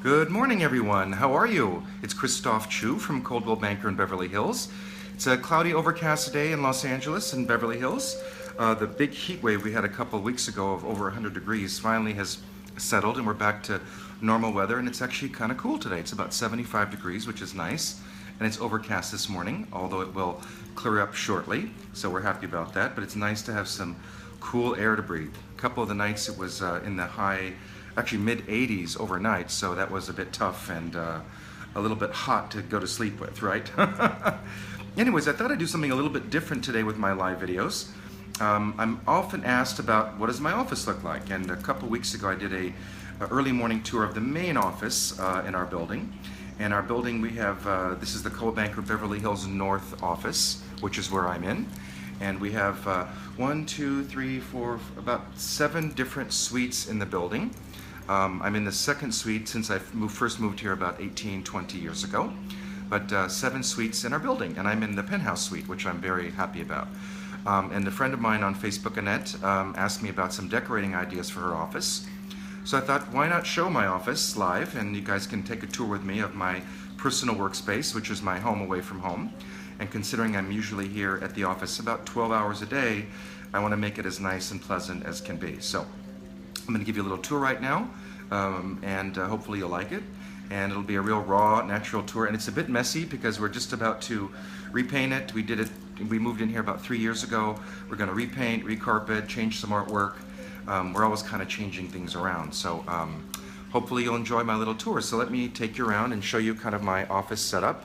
Good morning, everyone. How are you? It's Christophe Choo from Coldwell Banker in Beverly Hills. It's a cloudy, overcast day in Los Angeles and Beverly Hills. The big heat wave we had a couple of weeks ago of over 100 degrees finally has settled, and we're back to normal weather, and it's actually kind of cool today. It's about 75 degrees, which is nice, and it's overcast this morning, although it will clear up shortly, so we're happy about that. But it's nice to have some cool air to breathe. A couple of the nights it was in the high, actually mid-80s overnight, so that was a bit tough and a little bit hot to go to sleep with, right? Anyways, I thought I'd do something a little bit different today with my live videos. I'm often asked about what does my office look like, and a couple weeks ago I did a early morning tour of the main office in our building. And our building, we have, this is the Coldwell Banker Beverly Hills North office, which is where I'm in. And we have 1, 2, 3, 4, about 7 different suites in the building. I'm in the second suite since I first moved here about 20 years ago. But 7 suites in our building, and I'm in the penthouse suite, which I'm very happy about. And a friend of mine on Facebook, Annette, asked me about some decorating ideas for her office. So I thought, why not show my office live, and you guys can take a tour with me of my personal workspace, which is my home away from home. And considering I'm usually here at the office about 12 hours a day, I want to make it as nice and pleasant as can be. So I'm going to give you a little tour right now, and hopefully you'll like it. And it'll be a real raw, natural tour. And it's a bit messy because we're just about to repaint it. We moved in here about 3 years ago. We're going to repaint, recarpet, change some artwork. We're always kind of changing things around. So hopefully you'll enjoy my little tour. So let me take you around and show you kind of my office setup.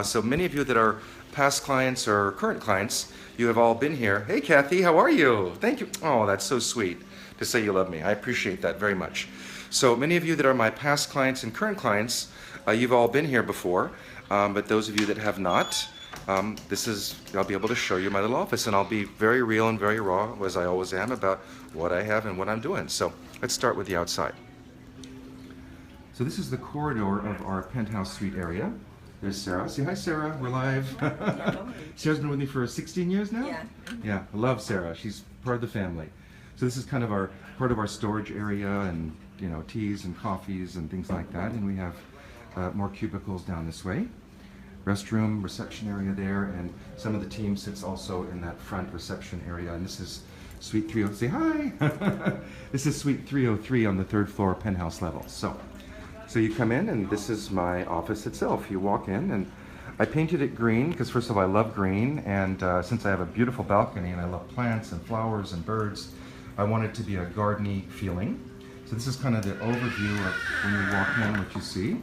So many of you that are past clients or current clients, you have all been here. Hey, Kathy, how are you? Thank you. Oh, that's so sweet to say you love me. I appreciate that very much. So many of you that are my past clients and current clients, you've all been here before. But those of you that have not, I'll be able to show you my little office, and I'll be very real and very raw, as I always am, about what I have and what I'm doing. So let's start with the outside. So this is the corridor of our penthouse suite area. There's Sarah. Say hi, Sarah. We're live. Sarah's been with me for 16 years now? Yeah. Yeah, I love Sarah. She's part of the family. So this is kind of part of our storage area, and teas and coffees and things like that. And we have more cubicles down this way. Restroom, reception area there, and some of the team sits also in that front reception area. And this is Suite 303. Say hi! This is Suite 303 on the 3rd floor penthouse level. So you come in, and this is my office itself. You walk in, and I painted it green because, first of all, I love green, and since I have a beautiful balcony and I love plants and flowers and birds, I want it to be a gardeny feeling. So this is kind of the overview of when you walk in, what you see.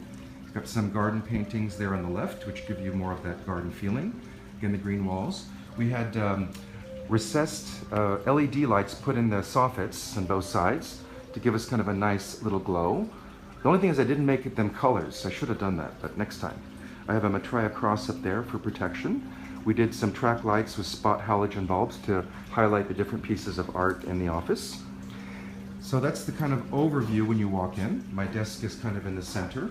I've got some garden paintings there on the left, which give you more of that garden feeling. Again, the green walls. We had recessed LED lights put in the soffits on both sides to give us kind of a nice little glow. The only thing is I didn't make them colors. I should have done that, but next time. I have a Maitreya cross up there for protection. We did some track lights with spot halogen bulbs to highlight the different pieces of art in the office. So that's the kind of overview when you walk in. My desk is kind of in the center.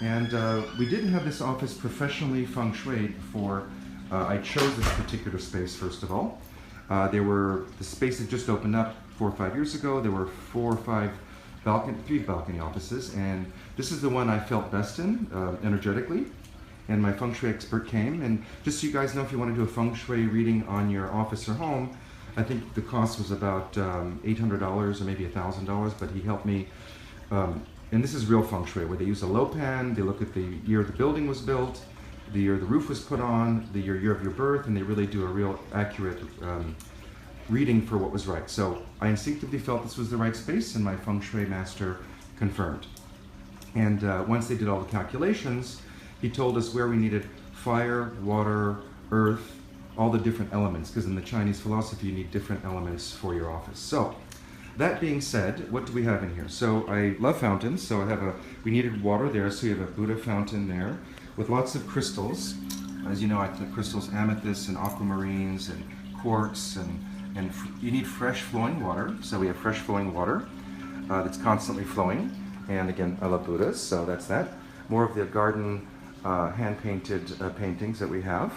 And we didn't have this office professionally feng shuied before I chose this particular space, first of all. The space had just opened up 4 or 5 years ago. There were 4 or 5 3 balcony offices, and this is the one I felt best in, energetically. And my feng shui expert came, and just so you guys know, if you want to do a feng shui reading on your office or home, I think the cost was about $800 or maybe $1,000, but he helped me. And this is real feng shui, where they use a lopan, they look at the year the building was built, the year the roof was put on, the year of your birth, and they really do a real accurate reading for what was right. So I instinctively felt this was the right space, and my feng shui master confirmed. And once they did all the calculations, he told us where we needed fire, water, earth, all the different elements, because in the Chinese philosophy you need different elements for your office. So that being said, what do we have in here? So I love fountains, so we needed water there, so we have a Buddha fountain there with lots of crystals. As you know, I put crystals, amethyst and aquamarines and quartz, and you need fresh flowing water, so we have fresh flowing water that's constantly flowing. And again, I love Buddhas, so that's that. More of the garden hand-painted paintings that we have.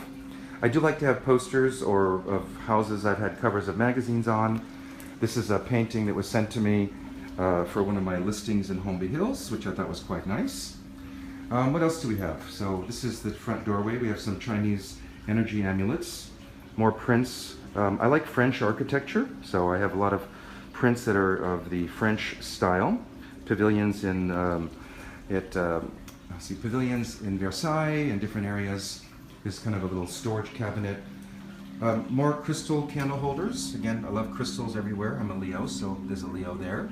I do like to have posters of houses I've had covers of magazines on. This is a painting that was sent to me for one of my listings in Beverly Hills, which I thought was quite nice. What else do we have? So this is the front doorway. We have some Chinese energy amulets, more prints. I like French architecture, so I have a lot of prints that are of the French style. Pavilions in pavilions in Versailles and different areas. This kind of a little storage cabinet. More crystal candle holders. Again, I love crystals everywhere. I'm a Leo, so there's a Leo there.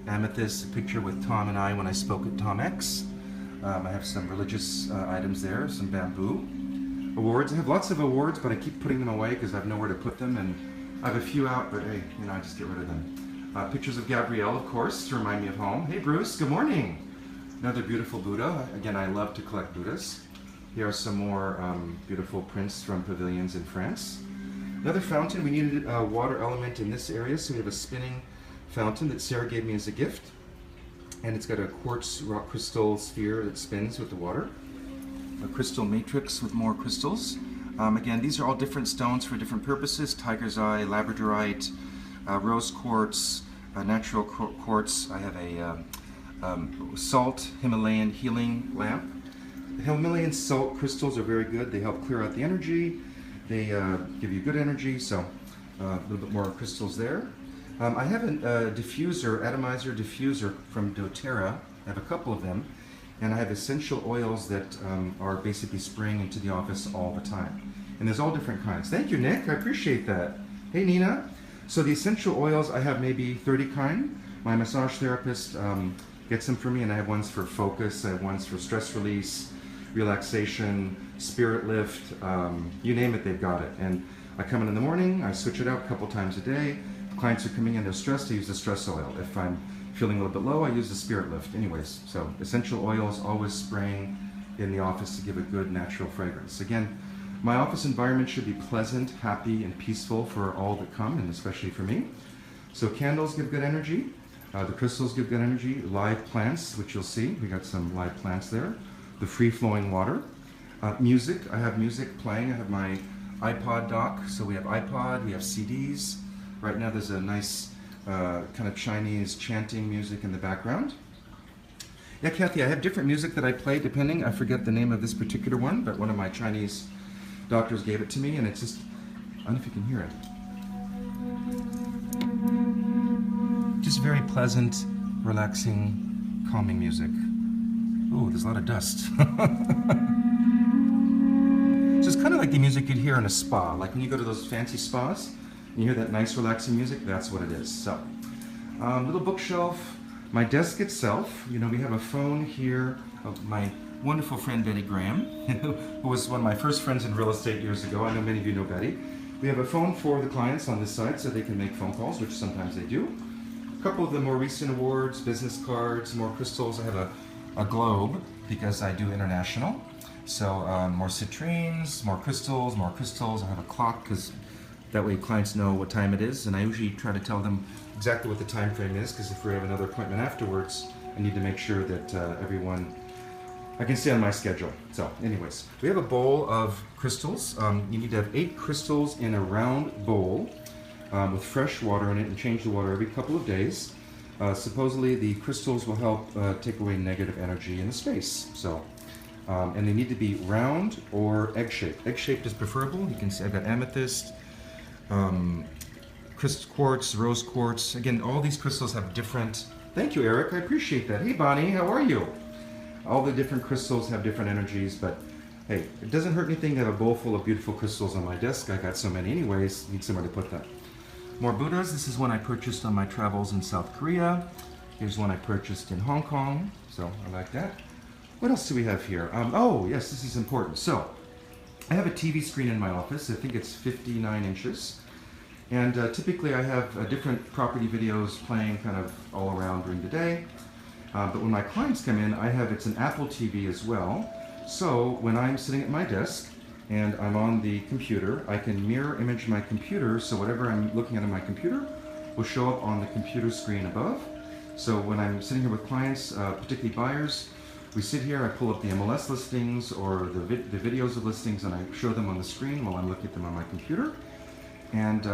Amethyst, a picture with Tom and I when I spoke at Tom X. I have some religious items there, some bamboo. Awards. I have lots of awards, but I keep putting them away because I have nowhere to put them, and I have a few out, but hey, you know, I just get rid of them. Pictures of Gabrielle, of course, to remind me of home. Hey, Bruce, good morning. Another beautiful Buddha. Again, I love to collect Buddhas. Here are some more beautiful prints from pavilions in France. Another fountain. We needed a water element in this area, so we have a spinning fountain that Sarah gave me as a gift. And it's got a quartz rock crystal sphere that spins with the water. A crystal matrix with more crystals. Again, these are all different stones for different purposes. Tiger's eye, labradorite, rose quartz, natural quartz. I have a salt Himalayan healing lamp. The Himalayan salt crystals are very good. They help clear out the energy. They give you good energy, so a little bit more crystals there. I have a diffuser, atomizer diffuser from doTERRA. I have a couple of them. And I have essential oils that are basically spraying into the office all the time. And there's all different kinds. Thank you, Nick. I appreciate that. Hey, Nina. So the essential oils, I have maybe 30 kind. My massage therapist gets them for me, and I have ones for focus. I have ones for stress release, relaxation, spirit lift. You name it, they've got it. And I come in the morning. I switch it out a couple times a day. If clients are coming in, they're stressed, I use the stress oil. If I'm feeling a little bit low, I use the spirit lift. Anyways, so essential oils, always spraying in the office to give a good natural fragrance. Again, my office environment should be pleasant, happy, and peaceful for all that come, and especially for me. So candles give good energy. The crystals give good energy. Live plants, which you'll see. We got some live plants there. The free-flowing water. Music. I have music playing. I have my iPod dock. So we have iPod, we have CDs. Right now there's a nice kind of Chinese chanting music in the background. Yeah, Kathy, I have different music that I play depending. I forget the name of this particular one, but one of my Chinese doctors gave it to me, and it's just, I don't know if you can hear it. Just very pleasant, relaxing, calming music. Ooh, there's a lot of dust. So it's kind of like the music you'd hear in a spa, like when you go to those fancy spas, and you hear that nice relaxing music, that's what it is. So, little bookshelf, my desk itself, you know, we have a phone here of my wonderful friend Betty Graham, who was one of my first friends in real estate years ago. I know many of you know Betty. We have a phone for the clients on this side so they can make phone calls, which sometimes they do. A couple of the more recent awards, business cards, more crystals. I have a globe because I do international. So more citrines, more crystals, more crystals. I have a clock because that way clients know what time it is, and I usually try to tell them exactly what the time frame is, because if we have another appointment afterwards, I need to make sure that I can stay on my schedule. So anyways, we have a bowl of crystals. You need to have 8 crystals in a round bowl with fresh water in it, and change the water every couple of days. Supposedly the crystals will help take away negative energy in the space. So, and they need to be round or egg-shaped. Egg-shaped is preferable. You can see I've got amethyst, crystal quartz, rose quartz. Again, all these crystals have different. Thank you, Eric. I appreciate that. Hey, Bonnie, how are you? All the different crystals have different energies, but hey, it doesn't hurt anything to have a bowl full of beautiful crystals on my desk. I got so many anyways. Need somewhere to put them. More Buddhas. This is one I purchased on my travels in South Korea. Here's one I purchased in Hong Kong. So I like that. What else do we have here? Oh, yes, this is important. So I have a TV screen in my office. I think it's 59 inches. And typically I have different property videos playing kind of all around during the day. But when my clients come in, it's an Apple TV as well. So when I'm sitting at my desk and I'm on the computer, I can mirror image my computer, so whatever I'm looking at on my computer will show up on the computer screen above. So when I'm sitting here with clients, particularly buyers, we sit here, I pull up the MLS listings or the videos of listings, and I show them on the screen while I'm looking at them on my computer. And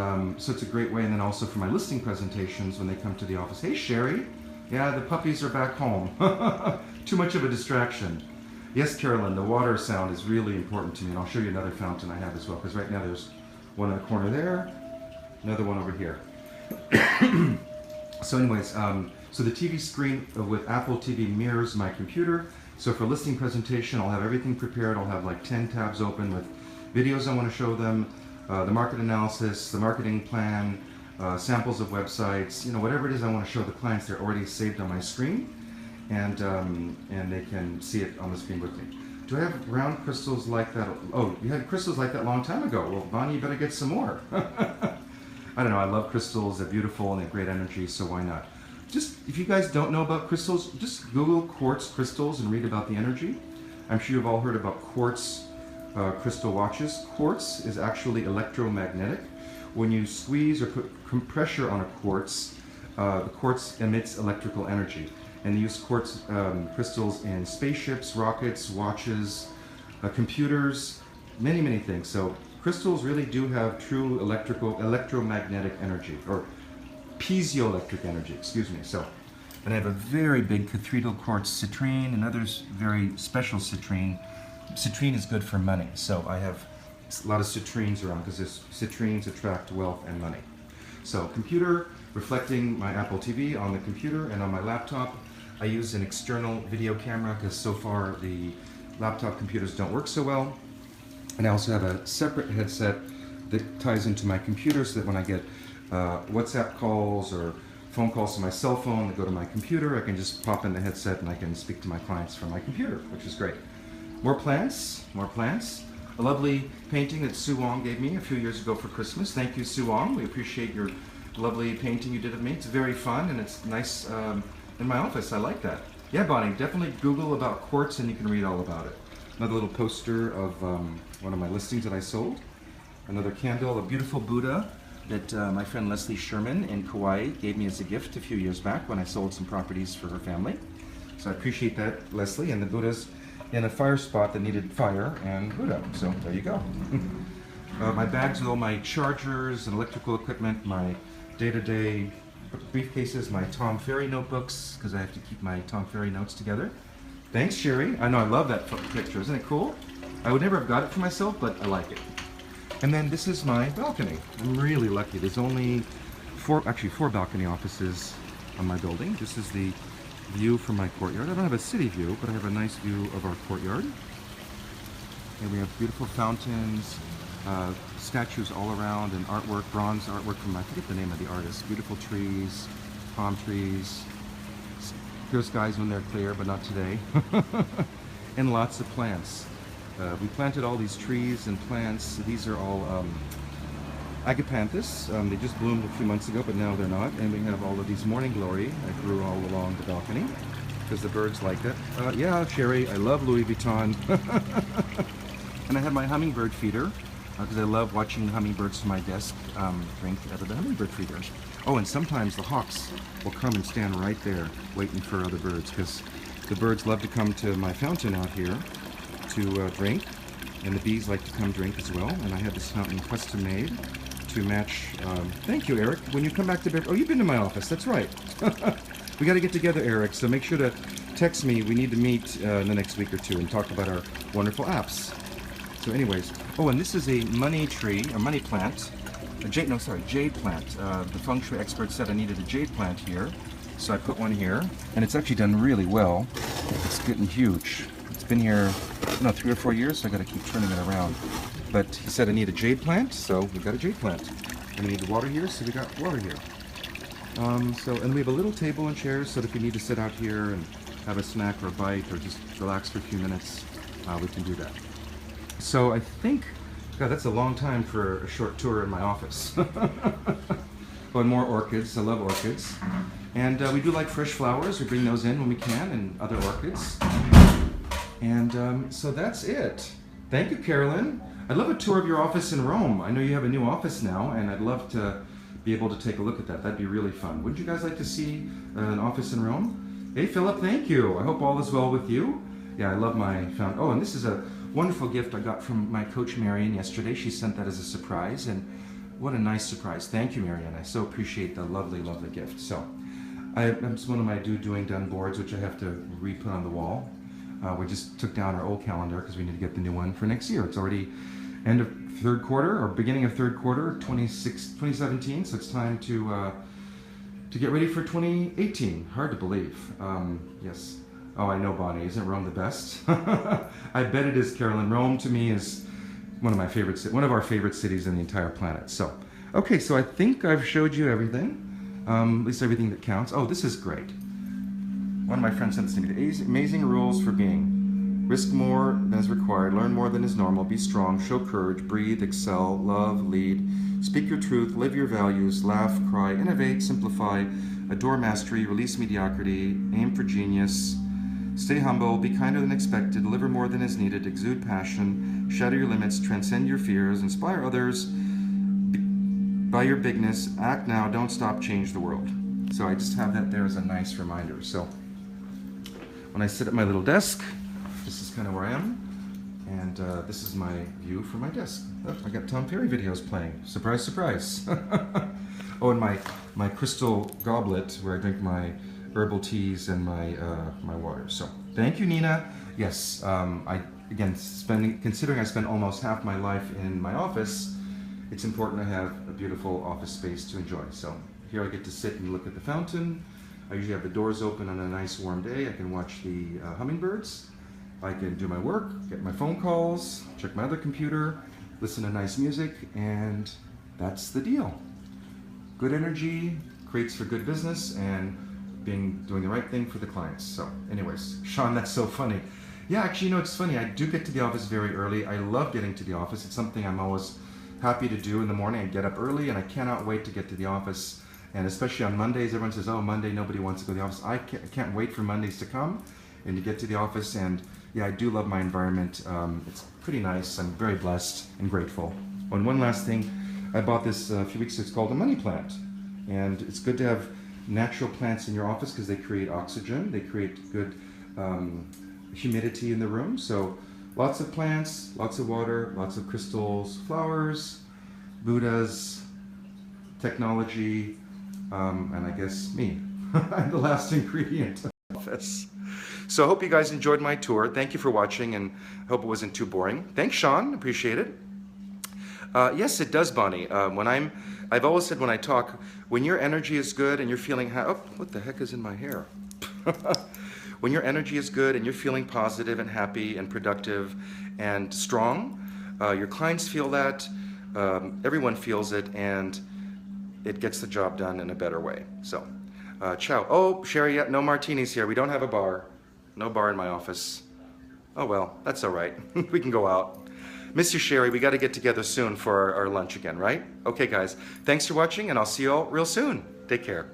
so it's a great way. And then also for my listing presentations, when they come to the office, hey Sherry, Yeah, the puppies are back home. Too much of a distraction. Yes, Carolyn, the water sound is really important to me, and I'll show you another fountain I have as well, because right now there's one in the corner there, another one over here. So anyways, so the TV screen with Apple TV mirrors my computer. So for listing presentation, I'll have everything prepared. I'll have like 10 tabs open with videos I want to show them, the market analysis, the marketing plan, samples of websites, you know, whatever it is I want to show the clients, they're already saved on my screen, and they can see it on the screen with me. Do I have round crystals like that? Oh, you had crystals like that a long time ago. Well, Bonnie, you better get some more. I don't know, I love crystals, they're beautiful and they have great energy, so why not? Just, if you guys don't know about crystals, just Google quartz crystals and read about the energy. I'm sure you've all heard about quartz crystal watches. Quartz is actually electromagnetic. When you squeeze or put pressure on a quartz, the quartz emits electrical energy. And they use quartz crystals in spaceships, rockets, watches, computers, many, many things. So crystals really do have true electromagnetic energy, or piezoelectric energy, excuse me. So, and I have a very big cathedral quartz citrine, and others very special citrine. Citrine is good for money, so I have a lot of citrines around because citrines attract wealth and money. So computer, reflecting my Apple TV on the computer, and on my laptop I use an external video camera because so far the laptop computers don't work so well. And I also have a separate headset that ties into my computer so that when I get WhatsApp calls or phone calls to my cell phone that go to my computer, I can just pop in the headset and I can speak to my clients from my computer, which is great. More plants, more plants. A lovely painting that Sue Wong gave me a few years ago for Christmas. Thank you, Sue Wong. We appreciate your lovely painting you did of me. It's very fun and it's nice in my office. I like that. Yeah, Bonnie, definitely Google about quartz and you can read all about it. Another little poster of one of my listings that I sold. Another candle, a beautiful Buddha that my friend Leslie Sherman in Kauai gave me as a gift a few years back when I sold some properties for her family. So I appreciate that, Leslie. And the Buddha's in a fire spot that needed fire and Buddha. So there you go. My bags with all my chargers and electrical equipment, my day-to-day briefcases, my Tom Ferry notebooks, because I have to keep my Tom Ferry notes together. Thanks, Sherry. I know, I love that picture. Isn't it cool? I would never have got it for myself, but I like it. And then this is my balcony. I'm really lucky. There's only four balcony offices on my building. This is the view from my courtyard. I don't have a city view, but I have a nice view of our courtyard. And we have beautiful fountains, statues all around, and artwork, bronze artwork from, I forget the name of the artist. Beautiful trees, palm trees, clear skies when they're clear, but not today. And lots of plants. We planted all these trees and plants. These are all agapanthus. They just bloomed a few months ago, but now they're not. And we have all of these morning glory I grew all along the balcony because the birds like it. Yeah, Sherry, I love Louis Vuitton. And I have my hummingbird feeder because I love watching the hummingbirds from my desk drink out of the hummingbird feeder. Oh, and sometimes the hawks will come and stand right there waiting for other birds because the birds love to come to my fountain out here to drink, and the bees like to come drink as well. And I have this fountain custom made to match. Thank you, Eric. When you come back to Beverly, oh, you've been to my office. That's right. We got to get together, Eric. So make sure to text me. We need to meet in the next week or two and talk about our wonderful apps. So, anyways, oh, and this is a money tree, a money plant. Jade plant. The feng shui expert said I needed a jade plant here, so I put one here, and it's actually done really well. It's getting huge. It's been here, 3 or 4 years, so I got to keep turning it around. But he said I need a jade plant, so we got a jade plant. And we need water here, so we got water here. And we have a little table and chairs, so that if you need to sit out here and have a snack or a bite or just relax for a few minutes, we can do that. So I think, God, that's a long time for a short tour in my office. Oh, and more orchids. I love orchids. And we do like fresh flowers. We bring those in when we can, and other orchids. And so that's it. Thank you, Carolyn. I'd love a tour of your office in Rome. I know you have a new office now, and I'd love to be able to take a look at that. That'd be really fun. Wouldn't you guys like to see an office in Rome? Hey, Philip, thank you. I hope all is well with you. Yeah, I love my fountain. Oh, and this is a wonderful gift I got from my coach, Marion, yesterday. She sent that as a surprise, and what a nice surprise. Thank you, Marion. I so appreciate the lovely, lovely gift. So, It's one of my doing done boards, which I have to re-put on the wall. We just took down our old calendar because we need to get the new one for next year. It's already end of third quarter or beginning of third quarter, 2017. So it's time to get ready for 2018. Hard to believe. Yes. Oh, I know, Bonnie. Isn't Rome the best? I bet it is, Carolyn. Rome to me is one of our favorite cities in the entire planet. So, okay. So I think I've showed you everything. At least everything that counts. Oh, this is great. One of my friends sent this to me. Amazing rules for being. Risk more than is required. Learn more than is normal. Be strong. Show courage. Breathe. Excel. Love. Lead. Speak your truth. Live your values. Laugh. Cry. Innovate. Simplify. Adore mastery. Release mediocrity. Aim for genius. Stay humble. Be kinder than expected. Deliver more than is needed. Exude passion. Shatter your limits. Transcend your fears. Inspire others by your bigness. Act now. Don't stop. Change the world. So I just have that there as a nice reminder. So when I sit at my little desk, this is kind of where I am. And this is my view from my desk. Oh, I got Tom Perry videos playing. Surprise, surprise. Oh, and my crystal goblet where I drink my herbal teas and my water. So thank you, Nina. Yes, considering I spend almost half my life in my office, it's important to have a beautiful office space to enjoy. So here I get to sit and look at the fountain. I usually have the doors open on a nice warm day. I can watch the hummingbirds. I can do my work, get my phone calls, check my other computer, listen to nice music, and that's the deal. Good energy creates for good business and doing the right thing for the clients. So anyways, Sean, that's so funny. Yeah, actually, you know, it's funny. I do get to the office very early. I love getting to the office. It's something I'm always happy to do in the morning. I get up early and I cannot wait to get to the office. And especially on Mondays, everyone says, oh, Monday, nobody wants to go to the office. I can't wait for Mondays to come and to get to the office. And yeah, I do love my environment. It's pretty nice. I'm very blessed and grateful. And one last thing, I bought this a few weeks ago. It's called a money plant. And it's good to have natural plants in your office because they create oxygen. They create good humidity in the room. So lots of plants, lots of water, lots of crystals, flowers, Buddhas, technology, and I guess me. I'm the last ingredient of office. So I hope you guys enjoyed my tour. Thank you for watching, and I hope it wasn't too boring. Thanks, Sean. Appreciate it. Yes, it does, Bonnie. I've always said when I talk, when your energy is good and you're feeling oh, what the heck is in my hair? When your energy is good and you're feeling positive and happy and productive and strong, your clients feel that, everyone feels it, and it gets the job done in a better way. So, ciao. Oh, Sherry, yeah, no martinis here. We don't have a bar. No bar in my office. Oh well, that's all right. We can go out. Miss you, Sherry. We got to get together soon for our lunch again, right? Okay, guys. Thanks for watching, and I'll see you all real soon. Take care.